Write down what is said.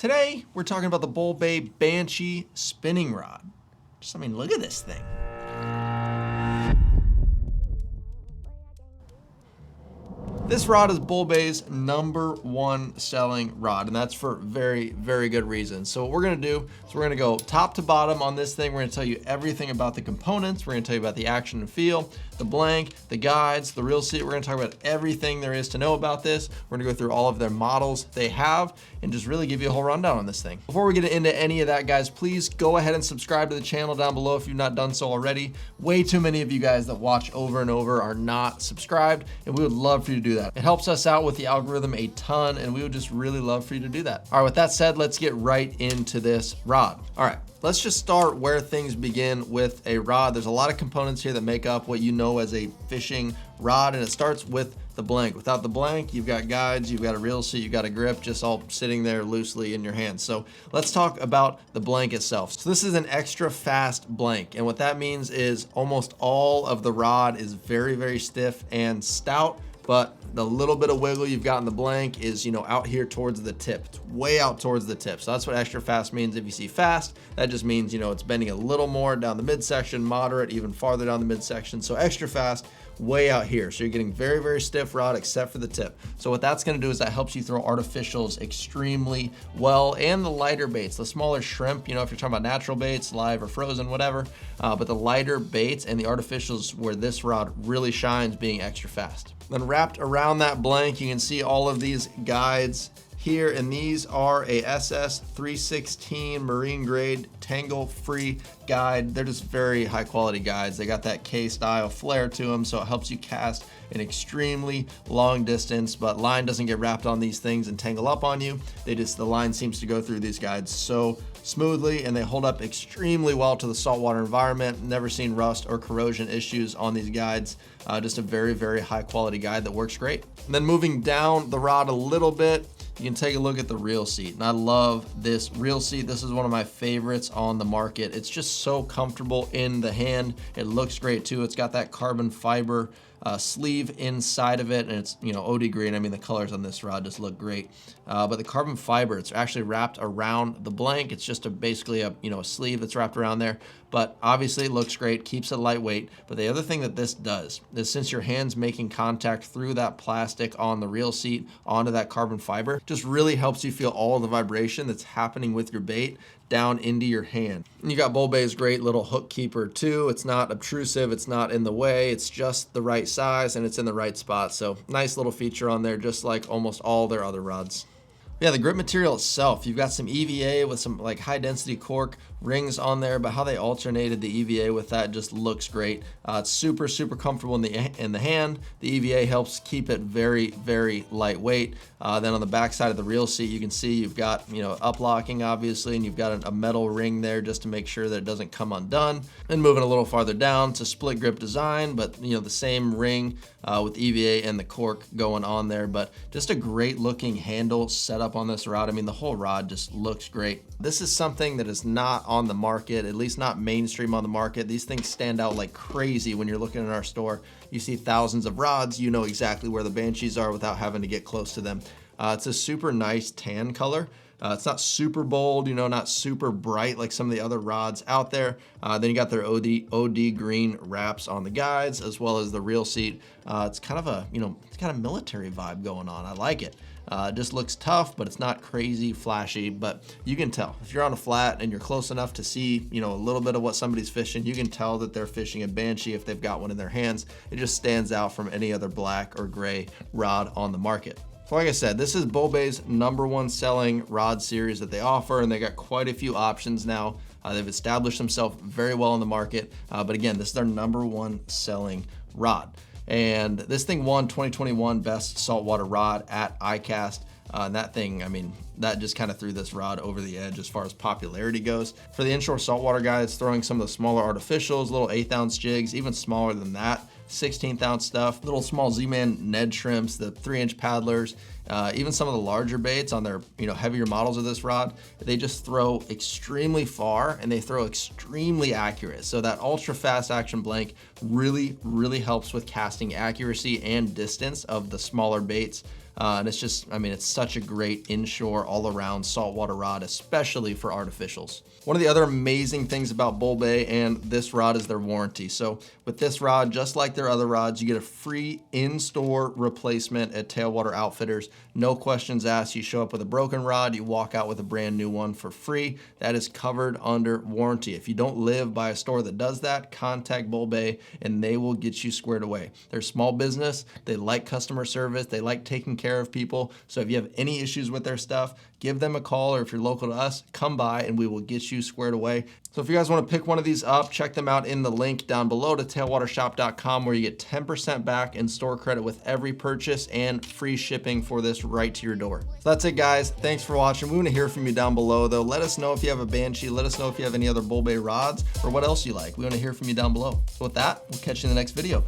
Today, we're talking about the Bull Bay Banshee spinning rod. Just, look at this thing. This rod is Bull Bay's #1 selling rod, and that's for very, very good reason. So what we're gonna do is we're gonna go top to bottom on this thing. We're gonna tell you everything about the components. We're gonna tell you about the action and feel, the blank, the guides, the reel seat. We're gonna talk about everything there is to know about this. We're gonna go through all of their models they have and just really give you a whole rundown on this thing. Before we get into any of that, guys, please go ahead and subscribe to the channel down below if you've not done so already. Way too many of you guys that watch over and over are not subscribed, and we would love for you to do that. It helps us out with the algorithm a ton, and we would just really love for you to do that. All right, with that said, let's get right into this rod. All right, let's just start where things begin with a rod. There's a lot of components here that make up what you know as a fishing rod, and it starts with the blank. Without the blank, you've got guides, you've got a reel seat, you've got a grip, just all sitting there loosely in your hands. So let's talk about the blank itself. So this is an extra fast blank, and what that means is almost all of the rod is very, very stiff and stout, but the little bit of wiggle you've got in the blank is, out here towards the tip. It's way out towards the tip. So that's what extra fast means. If you see fast, that just means, it's bending a little more down the midsection, moderate, even farther down the midsection. So extra fast, way out here. So you're getting very, very stiff rod except for the tip. So what that's gonna do is that helps you throw artificials extremely well, and the lighter baits, the smaller shrimp, if you're talking about natural baits, live or frozen, whatever, but the lighter baits and the artificials where this rod really shines being extra fast. Then wrapped around that blank, you can see all of these guides here, and these are a SS 316 marine grade tangle free guide. They're just very high quality guides. They got that K style flare to them, so it helps you cast an extremely long distance, but line doesn't get wrapped on these things and tangle up on you. The line seems to go through these guides so smoothly, and they hold up extremely well to the saltwater environment. Never seen rust or corrosion issues on these guides. Just a very, very high quality guide that works great. And then moving down the rod a little bit, you can take a look at the reel seat, and I love this reel seat. This is one of my favorites on the market. It's just so comfortable in the hand. It looks great too. It's got that carbon fiber sleeve inside of it, and it's OD green. The colors on this rod just look great, but the carbon fiber, it's actually wrapped around the blank. It's just basically a sleeve that's wrapped around there, but obviously it looks great, keeps it lightweight. But the other thing that this does is, since your hand's making contact through that plastic on the reel seat onto that carbon fiber, just really helps you feel all of the vibration that's happening with your bait down into your hand. And you got Bull Bay's great little hook keeper too. It's not obtrusive, it's not in the way, it's just the right size and it's in the right spot. So nice little feature on there, just like almost all their other rods. Yeah, the grip material itself, you've got some EVA with some high density cork rings on there, but how they alternated the EVA with that just looks great. It's super, super comfortable in the hand. The EVA helps keep it very, very lightweight. Then on the back side of the reel seat, you can see you've got, up locking obviously, and you've got a metal ring there just to make sure that it doesn't come undone. And moving a little farther down, it's a split grip design, but the same ring with EVA and the cork going on there, but just a great looking handle setup on this rod. The whole rod just looks great. This is something that is not on the market, at least not mainstream on the market. These things stand out like crazy when you're looking in our store. You see thousands of rods, you know exactly where the Banshees are without having to get close to them. It's a super nice tan color. It's not super bold, not super bright like some of the other rods out there. Then you got their OD green wraps on the guides, as well as the reel seat. It's kind of a, it's kind of military vibe going on. I like it. It just looks tough, but it's not crazy flashy, but you can tell if you're on a flat and you're close enough to see, a little bit of what somebody's fishing, you can tell that they're fishing a Banshee if they've got one in their hands. It just stands out from any other black or gray rod on the market. So like I said, this is Bull Bay's #1 selling rod series that they offer, and they got quite a few options now. They've established themselves very well in the market, but again, this is their #1 selling rod. And this thing won 2021 Best Saltwater Rod at ICAST. And that thing, that just kind of threw this rod over the edge as far as popularity goes. For the inshore saltwater guy, it's throwing some of the smaller artificials, little 1/8 ounce jigs, even smaller than that, 16th ounce stuff, little small Z-Man Ned shrimps, the 3-inch paddlers, even some of the larger baits on their heavier models of this rod. They just throw extremely far and they throw extremely accurate. So that ultra fast action blank really, really helps with casting accuracy and distance of the smaller baits And it's just, I mean, it's such a great inshore all around saltwater rod, especially for artificials. One of the other amazing things about Bull Bay and this rod is their warranty. So with this rod, just like their other rods, you get a free in-store replacement at Tailwater Outfitters. No questions asked. You show up with a broken rod, you walk out with a brand new one for free. That is covered under warranty. If you don't live by a store that does that, contact Bull Bay and they will get you squared away. They're a small business. They like customer service. They like taking care of people. So if you have any issues with their stuff, give them a call, or if you're local to us, come by and we will get you squared away. So if you guys want to pick one of these up, check them out in the link down below to tailwatershop.com, where you get 10% back in store credit with every purchase and free shipping for this right to your door. So that's it, guys. Thanks for watching. We want to hear from you down below, though. Let us know if you have a Banshee. Let us know if you have any other Bull Bay rods or what else you like. We want to hear from you down below. So with that, we'll catch you in the next video.